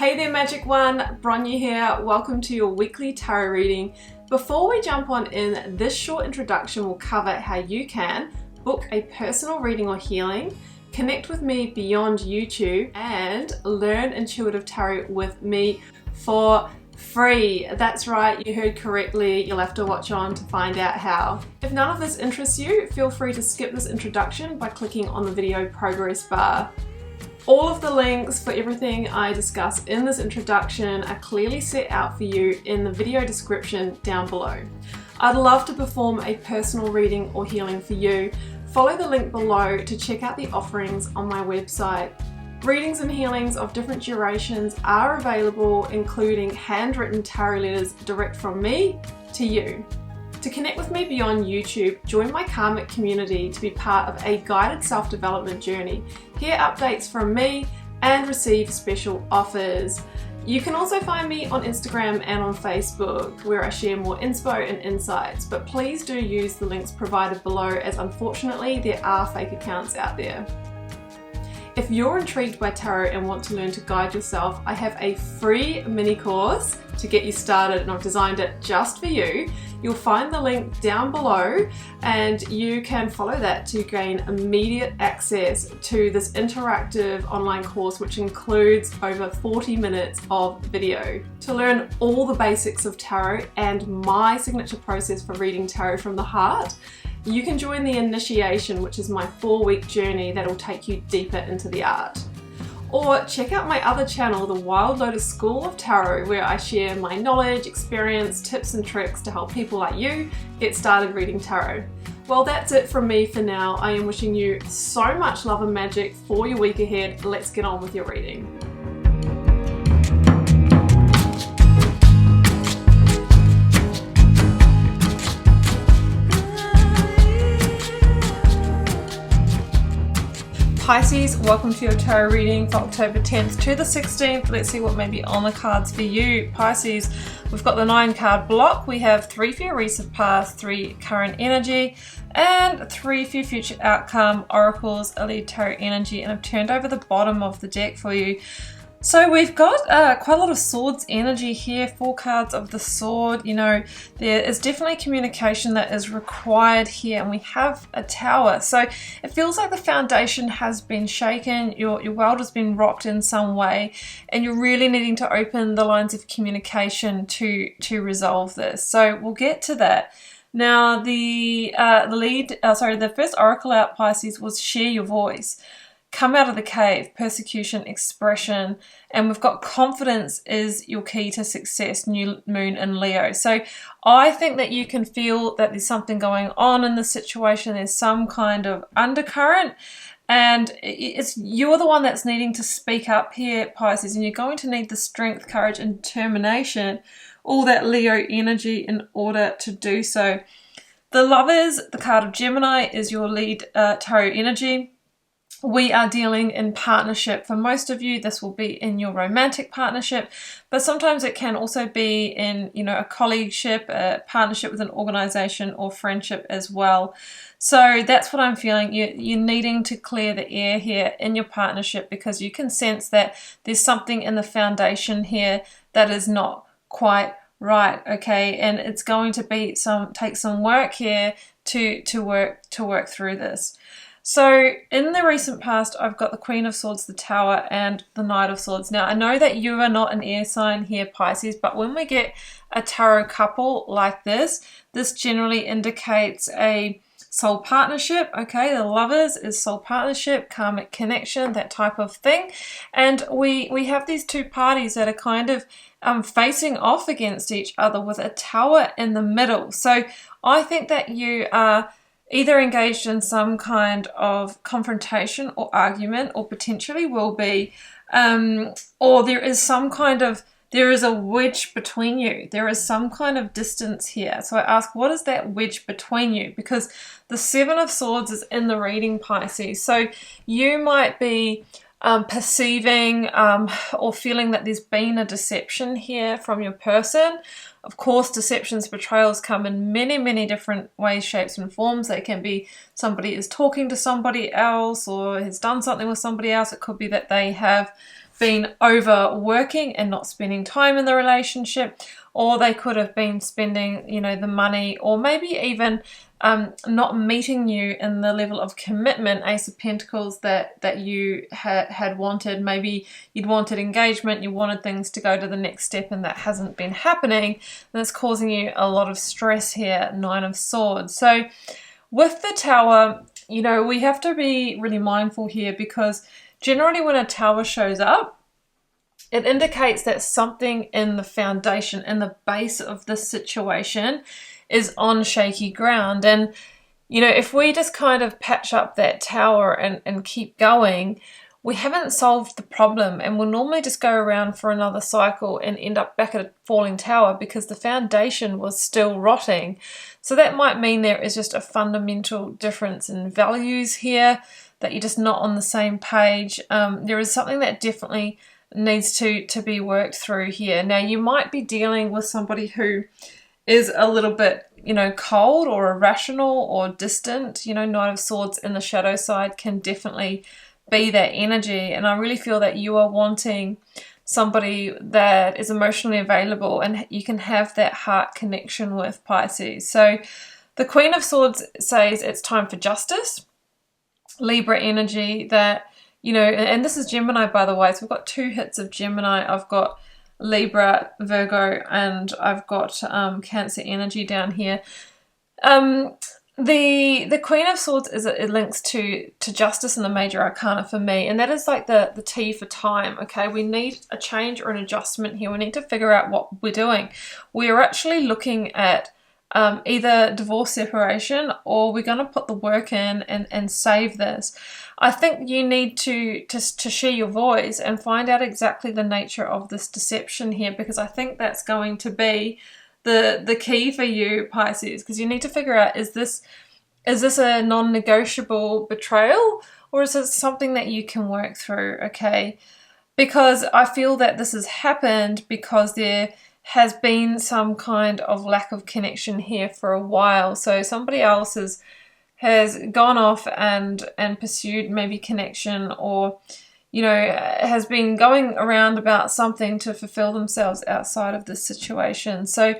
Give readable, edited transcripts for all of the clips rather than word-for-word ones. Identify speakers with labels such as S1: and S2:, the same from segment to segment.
S1: Hey there Magic One, Bronya here. Welcome to your weekly tarot reading. Before we jump on in, this short introduction will cover how you can book a personal reading or healing, connect with me beyond YouTube, and learn intuitive tarot with me for free. That's right, you heard correctly. You'll have to watch on to find out how. If none of this interests you, feel free to skip this introduction by clicking on the video progress bar. All of the links for everything I discuss in this introduction are clearly set out for you in the video description down below. I'd love to perform a personal reading or healing for you. Follow the link below to check out the offerings on my website. Readings and healings of different durations are available, including handwritten tarot letters direct from me to you. To connect with me beyond YouTube, join my karmic community to be part of a guided self-development journey, hear updates from me, and receive special offers. You can also find me on Instagram and on Facebook, where I share more inspo and insights, but please do use the links provided below, as unfortunately there are fake accounts out there. If you're intrigued by tarot and want to learn to guide yourself, I have a free mini course to get you started, and I've designed it just for you. You'll find the link down below and you can follow that to gain immediate access to this interactive online course, which includes over 40 minutes of video. To learn all the basics of tarot and my signature process for reading tarot from the heart, you can join the initiation, which is my 4-week journey that'll take you deeper into the art. Or check out my other channel, the Wild Lotus School of Tarot, where I share my knowledge, experience, tips and tricks to help people like you get started reading tarot. Well, that's it from me for now. I am wishing you so much love and magic for your week ahead. Let's get on with your reading. Pisces, welcome to your tarot reading for October 10th to the 16th. Let's see what may be on the cards for you. Pisces, we've got the 9 card block. We have 3 for your recent past, 3 current energy, and 3 for your future outcome. Oracles, a lead tarot energy, and I've turned over the bottom of the deck for you. So we've got quite a lot of swords energy here, 4 cards of the sword. You know, there is definitely communication that is required here, and we have a tower. So it feels like the foundation has been shaken, your world has been rocked in some way, and you're really needing to open the lines of communication to resolve this. So we'll get to that. Now the first oracle out, Pisces, was share your voice. Come out of the cave, persecution, expression, and we've got confidence is your key to success, new moon in Leo. So I think that you can feel that there's something going on in this situation. There's some kind of undercurrent, and you're the one that's needing to speak up here, Pisces, and you're going to need the strength, courage, and determination, all that Leo energy, in order to do so. The Lovers, the card of Gemini, is your lead tarot energy. We are dealing in partnership. For most of you, this will be in your romantic partnership, but sometimes it can also be in, a colleagueship, a partnership with an organization, or friendship as well. So that's what I'm feeling. You're needing to clear the air here in your partnership, because you can sense that there's something in the foundation here that is not quite right, okay? And it's going to be take some work here to work through this. So in the recent past, I've got the Queen of Swords, the Tower, and the Knight of Swords. Now, I know that you are not an air sign here, Pisces, but when we get a tarot couple like this, this generally indicates a soul partnership, okay? The Lovers is soul partnership, karmic connection, that type of thing. And we have these two parties that are kind of facing off against each other with a tower in the middle. So I think that you are either engaged in some kind of confrontation or argument, or potentially will be, or there is a wedge between you. There is some kind of distance here. So I ask, what is that wedge between you? Because the 7 of Swords is in the reading, Pisces. So you might be perceiving or feeling that there's been a deception here from your person. Of course, deceptions, betrayals come in many, many different ways, shapes and forms. They can be somebody is talking to somebody else or has done something with somebody else. It could be that they have been overworking and not spending time in the relationship, or they could have been spending, you know, the money, or maybe even not meeting you in the level of commitment, Ace of Pentacles, that you had wanted. Maybe you'd wanted engagement, you wanted things to go to the next step, and that hasn't been happening. And it's causing you a lot of stress here, Nine of Swords. So with the Tower, you know, we have to be really mindful here, because generally when a Tower shows up, it indicates that something in the foundation, in the base of this situation, is on shaky ground. And, you know, if we just kind of patch up that Tower and keep going, we haven't solved the problem, and we'll normally just go around for another cycle and end up back at a falling tower because the foundation was still rotting. So that might mean there is just a fundamental difference in values here, that you're just not on the same page. There is something that definitely needs to be worked through here. Now, you might be dealing with somebody who is a little bit, you know, cold or irrational or distant. You know, Knight of Swords in the shadow side can definitely be that energy, and I really feel that you are wanting somebody that is emotionally available and you can have that heart connection with, Pisces. So the Queen of Swords says it's time for justice, Libra energy, that, you know, and this is Gemini, by the way, so we've got 2 hits of Gemini. I've got Libra, Virgo, and I've got Cancer energy down here. The Queen of Swords it links to justice in the major arcana for me, and that is like the T for time. Okay, we need a change or an adjustment here. We need to figure out what we're doing. We are actually looking at either divorce, separation, or we're going to put the work in and save this. I think you need to share your voice and find out exactly the nature of this deception here, because I think that's going to be the key for you, Pisces, because you need to figure out, is this a non-negotiable betrayal, or is it something that you can work through? Okay, because I feel that this has happened because there has been some kind of lack of connection here for a while. So somebody else has gone off and pursued maybe connection, or, you know, has been going around about something to fulfill themselves outside of this situation. So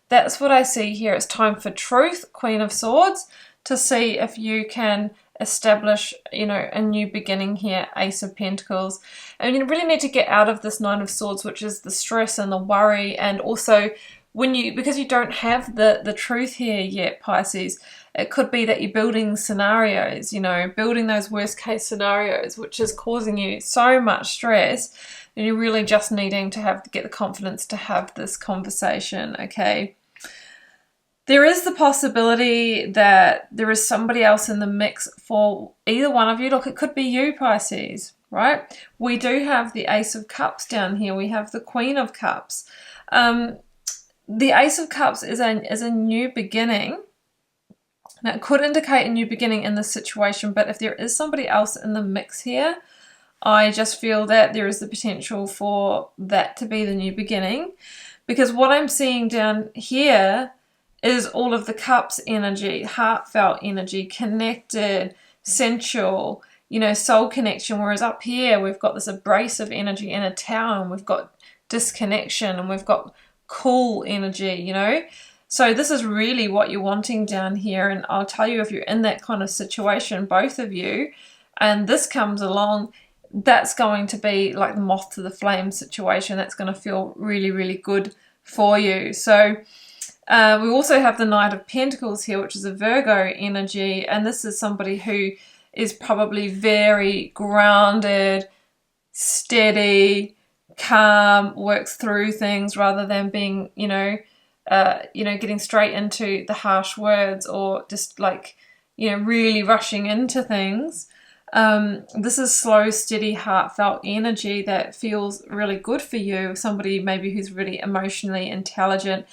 S1: that's what I see here. It's time for truth, Queen of Swords, to see if you can establish, you know, a new beginning here, Ace of Pentacles. And you really need to get out of this Nine of Swords, which is the stress and the worry, and also because you don't have the truth here yet, Pisces, it could be that you're building scenarios, you know, building those worst case scenarios, which is causing you so much stress, and you're really just needing to get the confidence to have this conversation, okay? There is the possibility that there is somebody else in the mix for either one of you. Look, it could be you, Pisces, right? We do have the Ace of Cups down here. We have the Queen of Cups. The Ace of Cups is a new beginning. Now, it could indicate a new beginning in this situation, but if there is somebody else in the mix here, I just feel that there is the potential for that to be the new beginning, because what I'm seeing down here is all of the cups energy, heartfelt energy, connected, sensual, you know, soul connection. Whereas up here, we've got this abrasive energy in a tower, and we've got disconnection, and we've got cool energy, you know. So this is really what you're wanting down here. And I'll tell you, if you're in that kind of situation, both of you, and this comes along, that's going to be like the moth to the flame situation. That's going to feel really, really good for you. So we also have the Knight of Pentacles here, which is a Virgo energy, and this is somebody who is probably very grounded, steady, calm, works through things rather than being, getting straight into the harsh words, or just like, you know, really rushing into things. This is slow, steady, heartfelt energy that feels really good for you. Somebody maybe who's really emotionally intelligent.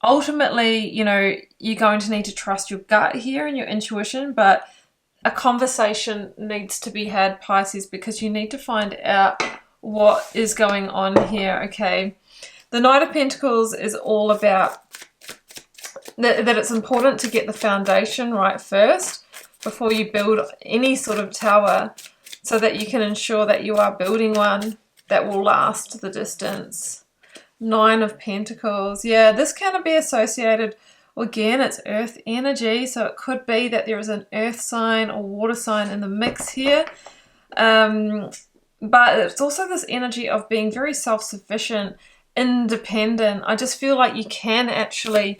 S1: Ultimately, you know, you're going to need to trust your gut here and your intuition, but a conversation needs to be had, Pisces, because you need to find out what is going on here, okay? The Knight of Pentacles is all about that it's important to get the foundation right first before you build any sort of tower, so that you can ensure that you are building one that will last the distance. 9 of Pentacles. Yeah, this can be associated, again, it's earth energy, so it could be that there is an earth sign or water sign in the mix here. But it's also this energy of being very self-sufficient, independent. I just feel like you can actually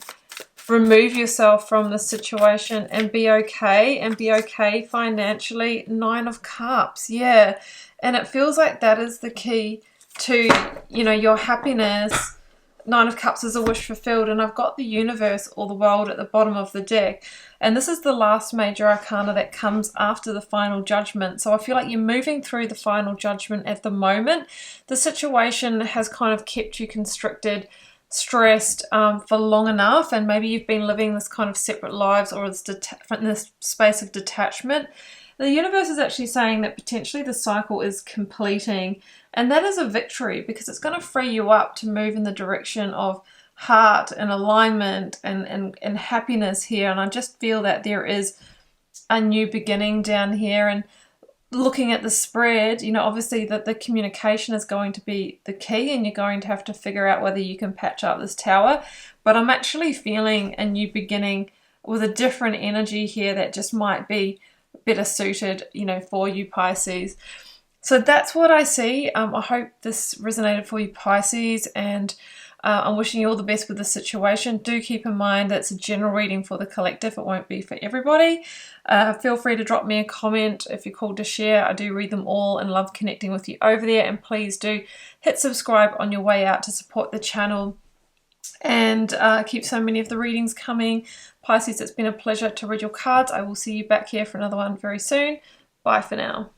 S1: remove yourself from the situation and be okay financially. 9 of Cups, yeah. And it feels like that is the key to, you know, your happiness. 9 of Cups is a wish fulfilled, and I've got the universe or the world at the bottom of the deck. And this is the last major arcana that comes after the final judgment. So I feel like you're moving through the final judgment at the moment. The situation has kind of kept you constricted, stressed for long enough, and maybe you've been living this kind of separate lives or this space of detachment. The universe is actually saying that potentially the cycle is completing, and that is a victory because it's going to free you up to move in the direction of heart and alignment and happiness here. And I just feel that there is a new beginning down here. And looking at the spread, you know, obviously that the communication is going to be the key, and you're going to have to figure out whether you can patch up this tower. But I'm actually feeling a new beginning with a different energy here that just might be better suited, you know, for you, Pisces. So that's what I see. I hope this resonated for you, Pisces, and I'm wishing you all the best with the situation. Do keep in mind that it's a general reading for the collective. It won't be for everybody. Feel free to drop me a comment if you're called to share. I do read them all and love connecting with you over there. And please do hit subscribe on your way out to support the channel and keep so many of the readings coming. Pisces, it's been a pleasure to read your cards. I will see you back here for another one very soon. Bye for now.